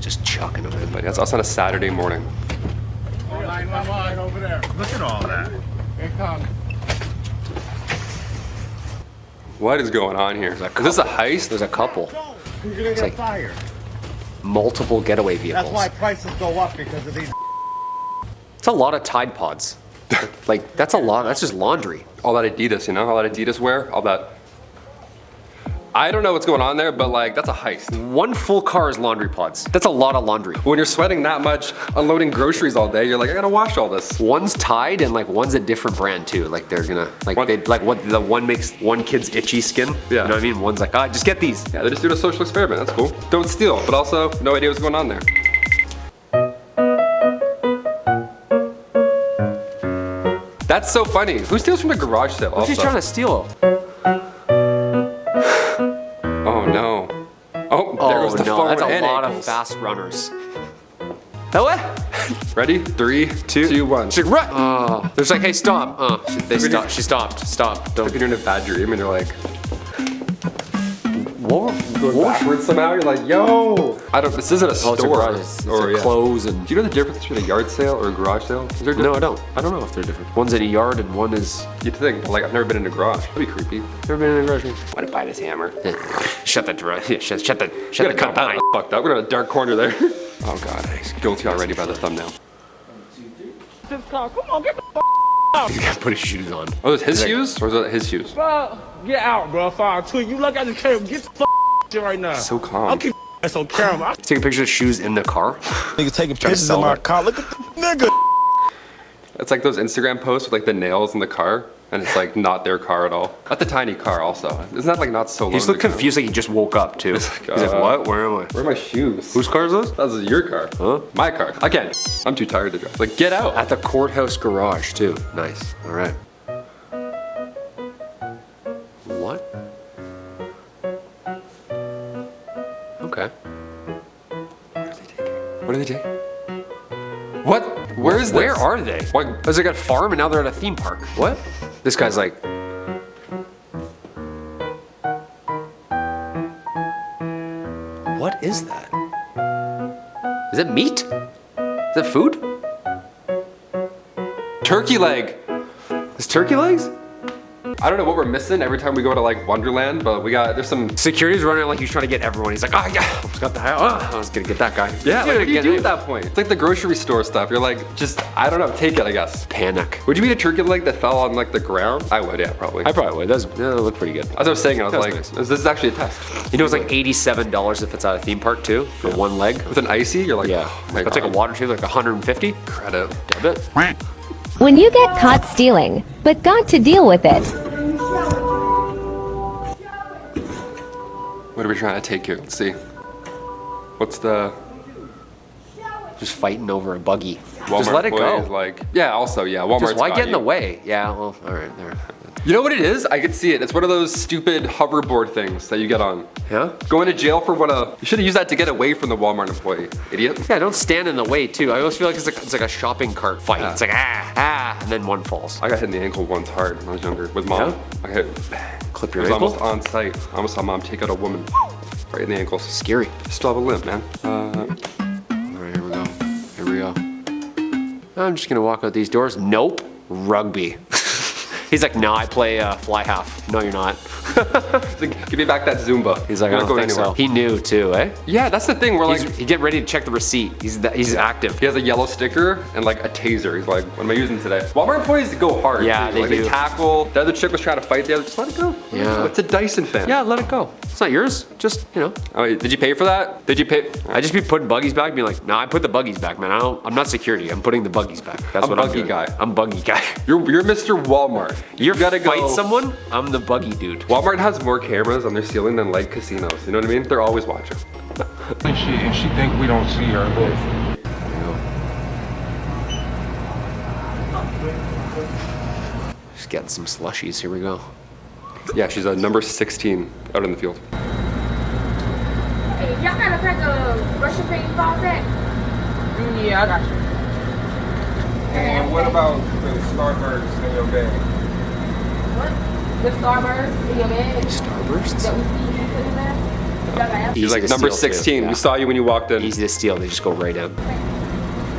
just chucking them in. But that's us on a Saturday morning. 911 over there. Look at all that. Here comes. What is going on here? Is this a heist? There's a couple. You're gonna get like- fired. Multiple getaway vehicles. That's why prices go up because of these. It's a lot of Tide Pods. Like, that's a lot. That's just laundry. All that Adidas, you know? All that Adidas wear, all that. I don't know what's going on there, but like, that's a heist. One full car is laundry pods. That's a lot of laundry. When you're sweating that much, unloading groceries all day, you're like, I gotta wash all this. One's Tide and like one's a different brand too. Like they're gonna, like What? they, like what the one makes one kid's itchy skin. Yeah. You know what I mean? One's like, ah, just get these. Yeah, they're just doing a social experiment, that's cool. Don't steal, but also, no idea what's going on there. That's so funny. Who steals from the garage sale What's he also? trying to steal? Oh no. Oh, there goes the no, phone that's a and lot ankles. of fast runners. Oh, what? Ready? 3, 2, 1. She's like, run! There's like, hey, stop. They stopped. She stopped. Stop. Don't. Like you're in a bad dream and you're like, What? going backwards somehow, you're like, yo! I don't, this isn't a Oh, store. it's a garage. It's or, a clothes and. Do you know the difference between a yard sale or a garage sale? Is there a No, I difference? don't. I don't know if they're different. One's in a yard and one is. You'd think, but like, I've never been in a garage. That'd be creepy. Never been in a garage. Why'd I buy this hammer? Shut the door. Shut the. Gotta Shut the cut that. behind. Fucked up. We're in a dark corner there. Oh god, he's guilty already by the thumbnail. This car, come on, get the He's gotta put his shoes on. Oh, is it his He's like- shoes? Or is it his shoes? Get out, bro. Fine, too. You look at the camera. Get the shit right now. So calm. I'll keep that's on camera. Taking pictures of shoes in the car. Nigga taking Trying to pictures sell of my it. car. Look at the nigga. It's like those Instagram posts with like the nails in the car, and it's like not their car at all. That's a tiny car also. Isn't that like not so low? He's to look the ground? confused like he just woke up too. He's like, what? Where am I? Where are my shoes? Whose car is this? That's your car. Huh? My car. Again, I'm too tired to drive. Like, get out. At the courthouse garage too. Nice. All right. What? Okay. What are they taking? What? Where is this? Where are they? What? There's like a farm and now they're at a theme park. What? This guy's like. What is that? Is it meat? Is it food? Turkey leg. Is turkey legs? I don't know what we're missing every time we go to like Wonderland, but there's some. Security's running like he's trying to get everyone. He's like, oh yeah, I got the I was gonna get that guy. Yeah, like, what do you do it. at that point? It's like the grocery store stuff. You're like, just, I don't know, take it, I guess. Panic. Would you eat a turkey leg that fell on like the ground? I would, yeah, probably. I probably would. That look pretty good. As I was saying, I was That was like, nice. this is actually a test. You know, it's like $87 if it's at a theme park too for one leg. With an icy, you're like, Yeah, oh my that's like a God. water tube, like 150. Credit. Debit. When you get caught stealing, but got to deal with it. What are we trying to take here? Let's see. What's the Just fighting over a buggy. Walmart Just let it employee go. is like, yeah, also, yeah, Walmart's Just why got get in the you. way? Yeah, well, all right, there. You know what it is? I could see it. It's one of those stupid hoverboard things that you get on. Yeah? Going to jail for you should have used that to get away from the Walmart employee, idiot. Yeah, don't stand in the way too. I always feel like it's like a shopping cart fight. Yeah. It's like and then one falls. I got hit in the ankle once hard when I was younger with mom. Yeah? I hit, Clip it your was ankle. almost on site. I almost saw mom take out a woman right in the ankles. Scary. Still have a limp, man. All right, here we go. Here we go. I'm just gonna walk out these doors. Nope. Rugby. He's like, no, I play fly half. No, you're not. It's like, give me back that Zumba. He's like, I Not don't going think so. He knew too, eh? Yeah, that's the thing. We're like, He's getting ready to check the receipt. He's active. he has a yellow sticker and like a taser. He's like, what am I using today? Walmart employees go hard. Yeah, too. they like, do. They tackle. The other chick was trying to fight the other. Just let it go. Yeah. It's a Dyson fan. Yeah, let it go. It's not yours. Just, you know. Oh, wait, did you pay for that? Did you pay? I just be putting buggies back, being like, nah, I put the buggies back, man. I'm not security. I'm putting the buggies back. That's I'm what buggy I'm doing. guy. I'm buggy guy. You're Mr. Walmart. You gotta go. fight someone, I'm the buggy dude. Walmart has more cameras on their ceiling than like casinos. You know what I mean? They're always watching. And she think we don't see her. Look. Just getting some slushies. Here we go. Yeah, she's a number 16 out in the field. Hey, y'all got a pack of Russian paint fall back? Yeah, I got you. And what about the Starburst in your bag? What? The Starburst in your bag? Starbursts? That we see you put in there? Easy He's like to number steal, too. 16. Yeah. We saw you when you walked in. Easy to steal. They just go right in.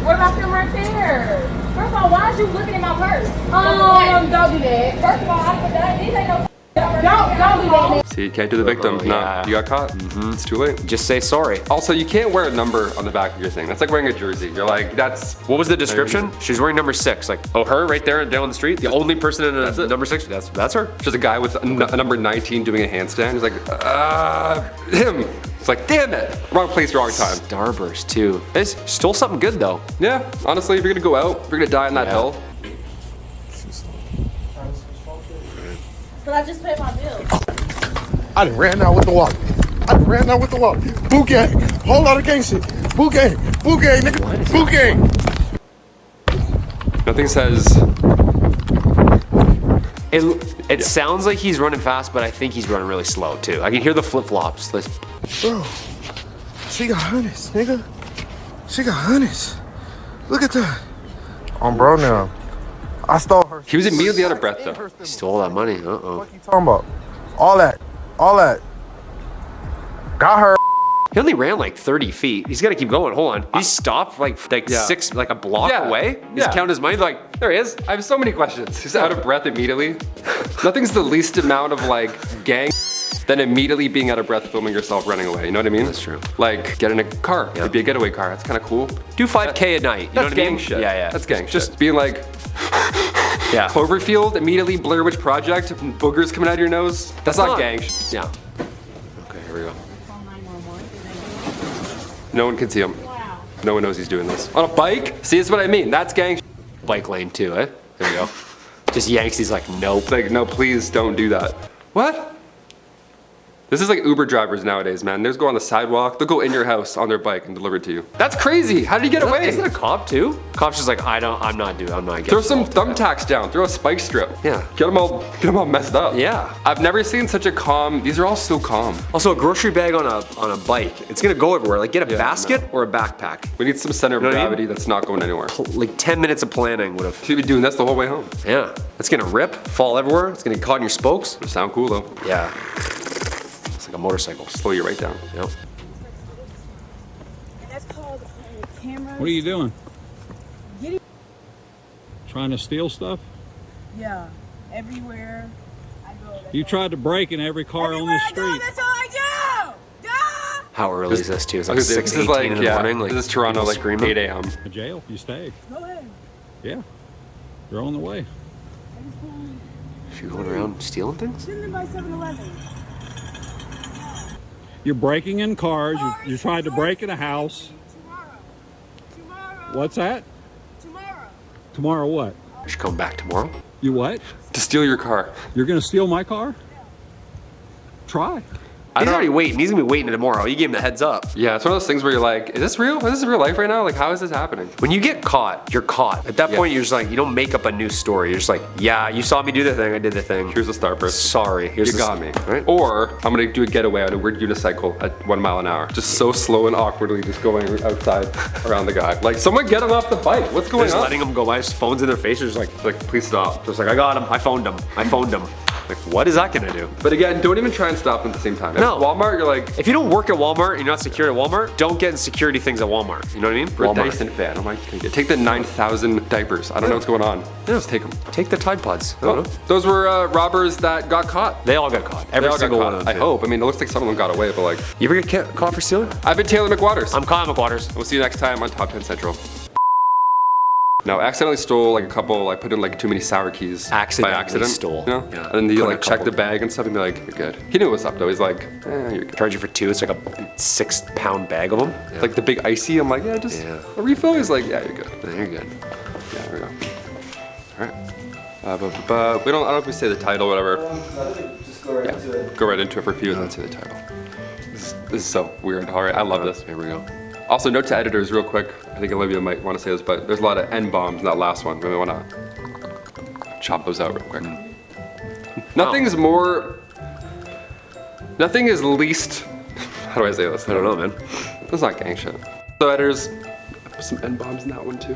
What about them right there? First of all, why is you looking at my purse? Don't do that. First of all, I put that. These ain't no. Don't do that. See, you can't do the victim. Oh, No, yeah. you got caught. It's too late. Just say sorry. Also, you can't wear a number on the back of your thing. That's like wearing a jersey. You're like, that's. What was the description? She's wearing number 6. Like, oh, her right there down the street. The only person in a That's it. number 6. That's her. Just a guy with a number 19 doing a handstand. He's like, him. It's like, damn it. Wrong place, wrong time. Starburst too. They stole something good though. Yeah, honestly, if you're gonna go out, if you're gonna die on that Yeah. hill. But I just paid my bill. I done ran out with the walk. Boo gang. Whole lot of gang shit. Boo gang, nigga. Boo gang. Nothing says. It sounds like he's running fast, but I think he's running really slow too. I can hear the flip flops. Bro, she got hundreds, nigga. She got hundreds. Look at that. On bro now. I stole her. He was immediately out of breath though. He stole that money. Uh-oh. What you talking about? All that. Got her. He only ran like 30 feet. He's got to keep going. Hold on. He stopped like Yeah. 6, like a block Yeah. away. He's Yeah. counting his money. Like, there he is. I have so many questions. He's out of breath immediately. Nothing's the least amount of like gang than immediately being out of breath filming yourself running away. You know what I mean? That's true. Like, get in a car. Yeah. It'd be a getaway car. That's kind of cool. Do 5K a night. You know That's what I gang mean? shit. Yeah. That's gang shit. Just Being like, yeah. Cloverfield, immediately Blair Witch Project, boogers coming out of your nose. That's not gang shit. Yeah. Okay, here we go. No one can see him. No one knows he's doing this. On a bike? See, that's what I mean. That's gang shit. Bike lane too, eh? There you go. Just yanks. He's like, nope. It's like, no, please don't do that. What? This is like Uber drivers nowadays, man. They just go on the sidewalk. They'll go in your house on their bike and deliver it to you. That's crazy. How did he get away? Isn't it a cop too? Cop's just like, I'm not getting Throw some involved with that. thumbtacks down. Throw a spike strip. Yeah. Get them all messed up. Yeah. I've never seen such a calm. These are all so calm. Also, a grocery bag on a bike. It's gonna go everywhere. Like, get a Yeah, basket or a backpack. We need some center of You know what I mean? gravity that's not going anywhere. Like 10 minutes of planning would have. Should be doing this the whole way home. Yeah. It's gonna rip, fall everywhere. It's gonna get caught in your spokes. It'll sound cool though. Yeah. It's like a motorcycle. Slow you right down. Yep. What are you doing? Trying to steal stuff? Yeah, everywhere I go. You tried to break in every car on the street. That's all I do. Duh! How early is this too? It's like This 6:18 is like, in the yeah, morning. Like, this is Toronto, people like screaming. 8 a.m. A jail, you stay. Go ahead. Yeah. You're on the way. She going around stealing things? Send them by 7-Eleven. You're breaking in cars. You tried to break in a house. Tomorrow. What's that? Tomorrow. Tomorrow what? She come back tomorrow? You what? To steal your car. You're gonna steal my car? Try. He's already waiting. He's gonna be waiting tomorrow. You gave him the heads up. Yeah, it's one of those things where you're like, is this real? Is this real life right now? Like, how is this happening? When you get caught, you're caught. At that Yeah. point, you're just like, you don't make up a new story. You're just like, yeah, you saw me do the thing. I did the thing. Here's a starburst. Sorry. Here's You the- got me. Right? Or I'm gonna do a getaway on a weird unicycle at 1 mile an hour. Just so slow and awkwardly just going outside around the guy. Like, someone get him off the bike. What's going Just on? letting them go by. His phone's in their face. They're just Like, please stop. like, I got him. I phoned him. Like, what is that gonna do? But again, don't even try and stop them at the same time. No. At Walmart, you're like, If you don't work at Walmart and you're not secure at Walmart, don't get in security things at Walmart. You know what I mean? we're a Walmart. Dyson fan. I'm like, take the 9,000 diapers. I don't know what's going on. Just take them. Take the Tide Pods. I don't know. Those were robbers that got caught. They all got caught. They Every all got single one caught. of them. I hope. I mean, it looks like some of them got away, but like, You ever get caught for stealing? I've been Taylor McWaters. I'm Kyle McWaters. We'll see you next time on Top 10 Central. No, I accidentally stole like a couple, I put in like too many sour keys. Accidentally by accident, stole. You know? Yeah. And then you Put in like a check couple. the bag and stuff and be like, you're good. He knew what's up though. He's like, you're good. Charge you for 2. It's like a 6-pound bag of them. Yeah. Like the big icy, I'm like, yeah, just Yeah. a refill. He's like, yeah, you're good. Yeah, you're good. Yeah, there we go. All right. We don't, I don't know if we say the title or whatever. Just go right into it. Go right into it for a few and then say the title. This is so weird. All right, I love this. Here we go. Also, note to editors real quick. I think Olivia might want to say this, but there's a lot of N-bombs in that last one. We want to chop those out real quick. Nothing's more, nothing is least, how do I say this? I don't know, man. That's not gang shit. So editors, put some N-bombs in that one too.